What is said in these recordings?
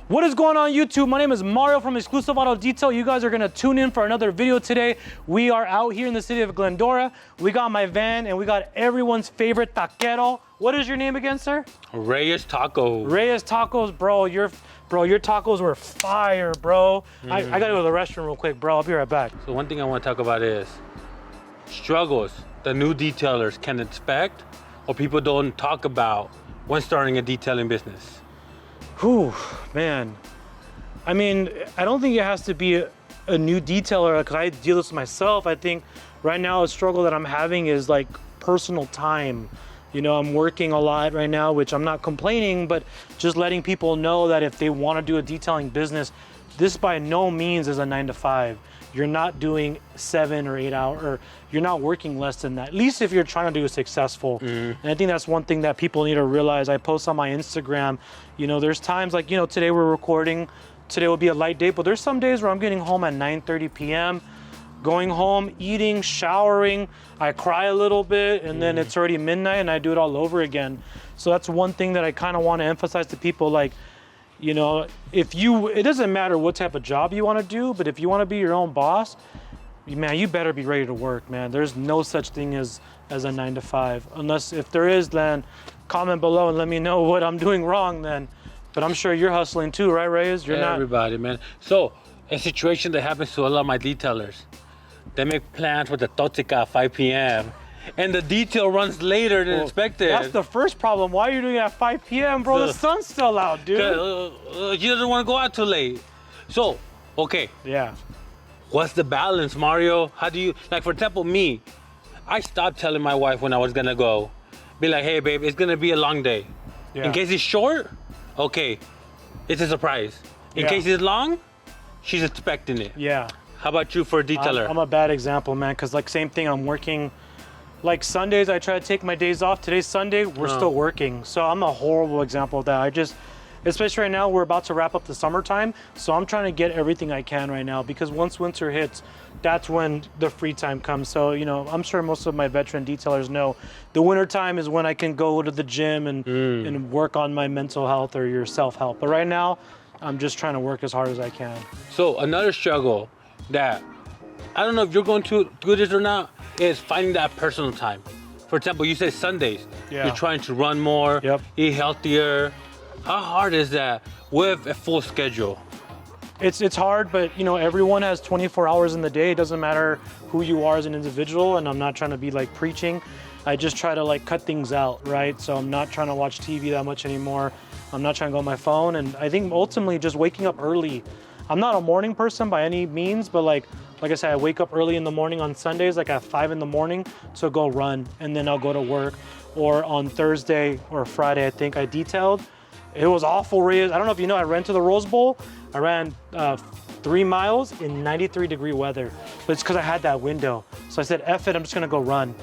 What is going on YouTube? My name is Mario from Exclusive Auto Detail. You guys are gonna tune in for another video today. We are out here in the city of Glendora. We got my van and we got everyone's favorite taquero. What is your name again, sir? Reyes Tacos. Reyes Tacos, bro. Your tacos were fire, bro. I gotta go to the restroom real quick, bro. I'll be right back. So one thing I want to talk about is struggles the new detailers can expect or people don't talk about when starting a detailing business. Whew, man. I mean, I don't think it has to be a new detailer, because I deal with this myself. I think right now a struggle that I'm having is like personal time. You know, I'm working a lot right now, which I'm not complaining, but just letting people know that if they want to do a detailing business, this by no means is a 9 to 5. You're not doing 7 or 8 hours, or you're not working less than that, at least if you're trying to do it successful. And I think that's one thing that people need to realize. I post on my Instagram, you know, there's times like, you know, today we're recording, today will be a light day, but there's some days where I'm getting home at 9:30 p.m., going home, eating, showering, I cry a little bit, and then it's already midnight and I do it all over again. So that's one thing that I kind of want to emphasize to people, like, you know, it doesn't matter what type of job you want to do, but if you want to be your own boss, man, you better be ready to work, man. There's no such thing as a 9 to 5. Unless, if there is, then comment below and let me know what I'm doing wrong then. But I'm sure you're hustling too, right, Reyes? You're not. Everybody, man. So a situation that happens to a lot of my detailers, they make plans with the totica at 5 p.m. and the detail runs later than expected. That's the first problem. Why are you doing it at 5 p.m., bro? The sun's still out, dude. He doesn't want to go out too late. So, okay. Yeah. What's the balance, Mario? How do you, like, for example, me, I stopped telling my wife when I was gonna go. Be like, hey, babe, it's gonna be a long day. Yeah. In case it's short, okay, it's a surprise. In case it's long, she's expecting it. Yeah. How about you for a detailer? I'm a bad example, man, because like same thing, I'm working. Like Sundays, I try to take my days off. Today's Sunday, we're still working. So I'm a horrible example of that. Especially right now, we're about to wrap up the summertime. So I'm trying to get everything I can right now, because once winter hits, that's when the free time comes. So, you know, I'm sure most of my veteran detailers know the winter time is when I can go to the gym and work on my mental health or your self-help. But right now, I'm just trying to work as hard as I can. So another struggle that, I don't know if you're going to do this or not, is finding that personal time. For example, you say Sundays, you're trying to run more, eat healthier. How hard is that with a full schedule? It's hard, but you know, everyone has 24 hours in the day. It doesn't matter who you are as an individual, and I'm not trying to be like preaching. I just try to like cut things out, right? So I'm not trying to watch TV that much anymore. I'm not trying to go on my phone, and I think ultimately just waking up early. I'm not a morning person by any means, but like I said, I wake up early in the morning on Sundays, like at 5 in the morning, to go run, and then I'll go to work. Or on Thursday or Friday, I think I detailed. It was awful, Reyes. I don't know if you know, I ran to the Rose Bowl. I ran 3 miles in 93-degree weather, but it's because I had that window. So I said, F it, I'm just gonna go run.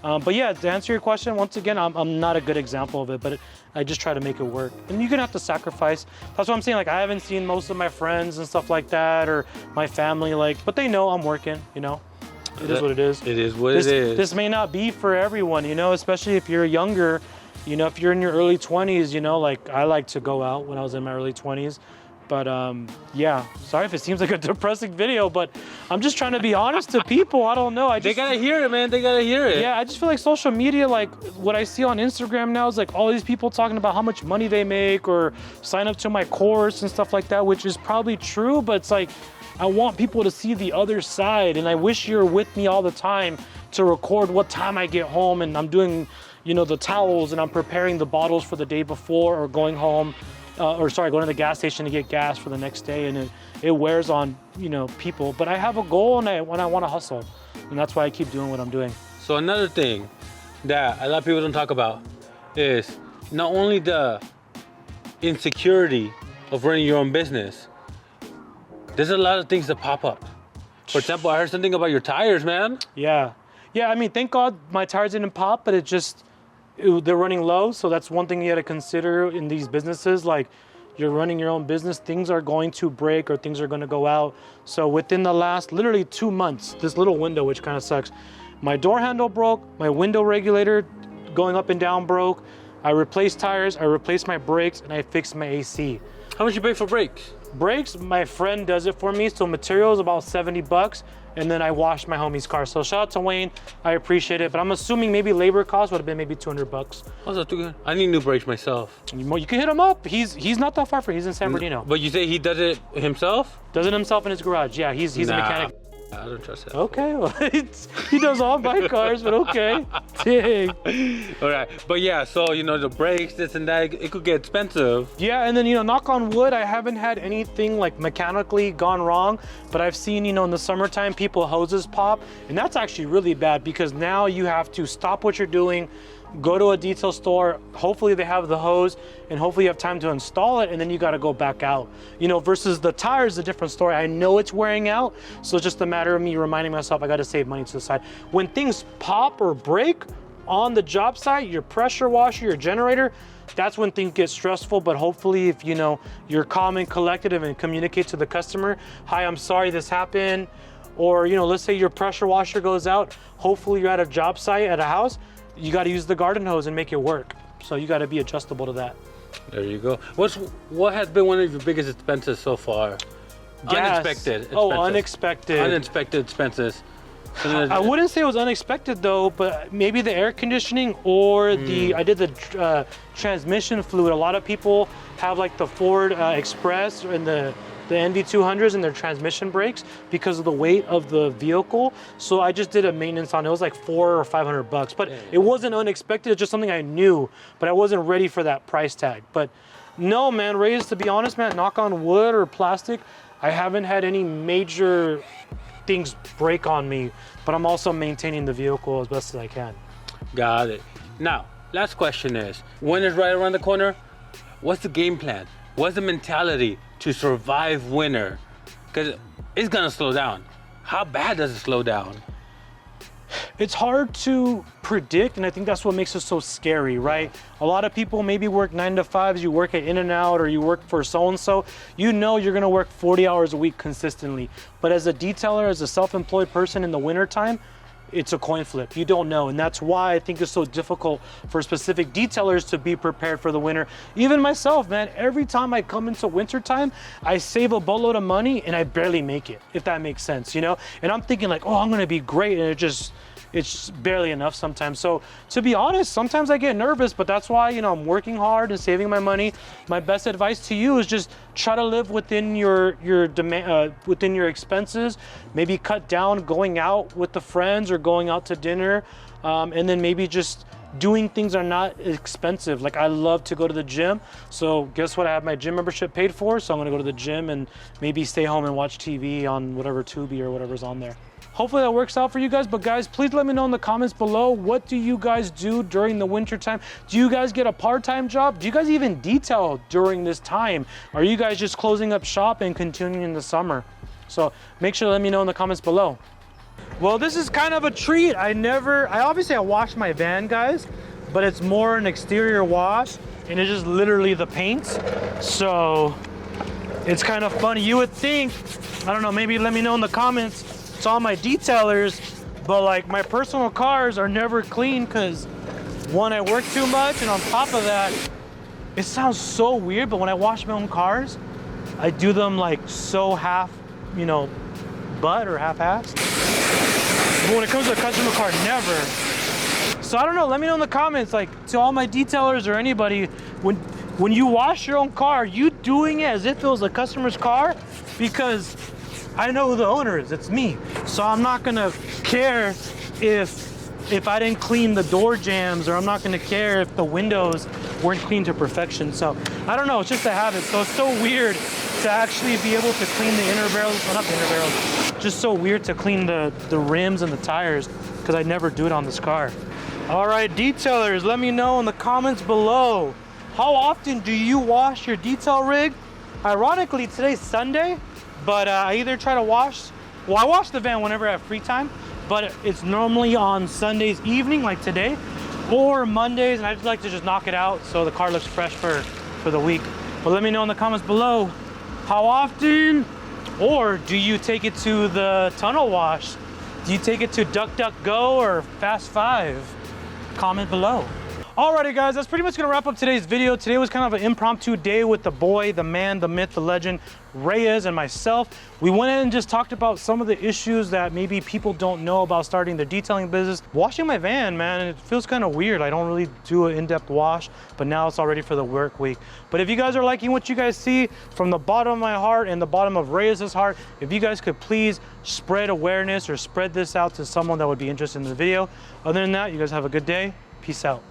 But yeah, to answer your question, once again, I'm not a good example of it, but I just try to make it work. And you're gonna have to sacrifice. That's what I'm saying, like I haven't seen most of my friends and stuff like that, or my family, like, but they know I'm working, you know? It is what it is. It is what it is. This may not be for everyone, you know, especially if you're younger. You know, if you're in your early 20s, you know, like I like to go out when I was in my early 20s. But yeah, sorry if it seems like a depressing video, but I'm just trying to be honest to people. I don't know. They gotta hear it, man. They gotta hear it. Yeah, I just feel like social media, like what I see on Instagram now is like all these people talking about how much money they make or sign up to my course and stuff like that, which is probably true, but it's like, I want people to see the other side, and I wish you're with me all the time to record what time I get home and I'm doing, you know, the towels and I'm preparing the bottles for the day before, or going home, going to the gas station to get gas for the next day, and it wears on, you know, people. But I have a goal, and I want to hustle, and that's why I keep doing what I'm doing. So another thing that a lot of people don't talk about is not only the insecurity of running your own business, there's a lot of things that pop up. For example, I heard something about your tires, man. Yeah. I mean, thank God my tires didn't pop, but they're running low. So that's one thing you got to consider in these businesses. Like, you're running your own business, things are going to break or things are going to go out. So within the last literally 2 months, this little window, which kind of sucks, my door handle broke, my window regulator going up and down broke. I replaced tires, I replaced my brakes, and I fixed my AC. How much you pay for brakes? Brakes, my friend does it for me. So materials about $70, and then I wash my homie's car. So shout out to Wayne, I appreciate it. But I'm assuming maybe labor costs would have been maybe $200. Oh, that's too good. I need new brakes myself. You can hit him up. He's not that far from. He's in San Bernardino. But you say he does it himself? Does it himself in his garage. Yeah, he's a mechanic. I don't trust that. Okay, well, he does all my cars, but okay. Dang. All right, but yeah, so you know the brakes, this and that, it could get expensive. Yeah, and then knock on wood, I haven't had anything like mechanically gone wrong, but I've seen in the summertime people hoses pop, and that's actually really bad because now you have to stop what you're doing, go to a detail store, hopefully they have the hose, and hopefully you have time to install it, and then you got to go back out. Versus the tires, a different story. I know it's wearing out, so it's just a matter of me reminding myself I got to save money to the side. When things pop or break on the job site, your pressure washer, your generator, that's when things get stressful. But hopefully if you're calm and collected and communicate to the customer, hi, I'm sorry this happened, or let's say your pressure washer goes out, hopefully you're at a job site at a house, you got to use the garden hose and make it work. So you got to be adjustable to that. There you go. What has been one of your biggest expenses so far? Gas. Unexpected expenses. Oh, unexpected. Unexpected expenses. I wouldn't say it was unexpected though, but maybe the air conditioning or I did the transmission fluid. A lot of people have like the Ford Express and the NV200s and their transmission brakes because of the weight of the vehicle. So I just did a maintenance on it. It was like $400 or $500, but it wasn't unexpected. It's just something I knew, but I wasn't ready for that price tag. But no, man, Reyes, to be honest, man, knock on wood or plastic, I haven't had any major things break on me, but I'm also maintaining the vehicle as best as I can. Got it. Now, last question is, winter's right around the corner. What's the game plan? What's the mentality to survive winter? Because it's gonna slow down. How bad does it slow down? It's hard to predict, and I think that's what makes it so scary, right? A lot of people maybe work 9 to 5s, you work at In-N-Out or you work for so-and-so, you're gonna work 40 hours a week consistently. But as a detailer, as a self-employed person in the wintertime, it's a coin flip. You don't know, and that's why I think it's so difficult for specific detailers to be prepared for the winter. Even myself, man, every time I come into wintertime, I save a boatload of money and I barely make it, if that makes sense, And I'm thinking like, oh, I'm gonna be great, and it's barely enough sometimes. So to be honest, sometimes I get nervous, but that's why, I'm working hard and saving my money. My best advice to you is just try to live within your demand, within your expenses. Maybe cut down going out with the friends or going out to dinner, and then maybe just doing things are not expensive. Like I love to go to the gym. So guess what? I have my gym membership paid for. So I'm gonna go to the gym and maybe stay home and watch TV on whatever Tubi or whatever's on there. Hopefully that works out for you guys, but guys, please let me know in the comments below, what do you guys do during the winter time? Do you guys get a part-time job? Do you guys even detail during this time? Are you guys just closing up shop and continuing in the summer? So make sure to let me know in the comments below. Well, this is kind of a treat. I wash my van, guys, but it's more an exterior wash and it's just literally the paint. So it's kind of funny. You would think, I don't know, maybe let me know in the comments, it's all my detailers, but like my personal cars are never clean because one, I work too much, and on top of that, it sounds so weird, but when I wash my own cars, I do them like so half, butt or half-assed. But when it comes to a customer car, never. So I don't know, let me know in the comments, like to all my detailers or anybody, when you wash your own car, are you doing it as if it was a customer's car? Because I know who the owner is, it's me. So I'm not gonna care if I didn't clean the door jambs, or I'm not gonna care if the windows weren't cleaned to perfection. So I don't know, it's just a habit. So it's so weird to actually be able to clean the inner barrels, well, not the inner barrels, just so weird to clean the rims and the tires, because I never do it on this car. All right, detailers, let me know in the comments below, how often do you wash your detail rig? Ironically, today's Sunday, but I either try to wash, I wash the van whenever I have free time, but it's normally on Sundays evening, like today, or Mondays, and I just like to just knock it out so the car looks fresh for the week. But let me know in the comments below, how often, or do you take it to the tunnel wash? Do you take it to DuckDuckGo or Fast5? Comment below. Alrighty guys, that's pretty much gonna wrap up today's video. Today was kind of an impromptu day with the boy, the man, the myth, the legend, Reyes, and myself. We went in and just talked about some of the issues that maybe people don't know about starting their detailing business. Washing my van, man, it feels kind of weird. I don't really do an in-depth wash, but now it's all ready for the work week. But if you guys are liking what you guys see, from the bottom of my heart and the bottom of Reyes' heart, if you guys could please spread awareness or spread this out to someone that would be interested in the video. Other than that, you guys have a good day. Peace out.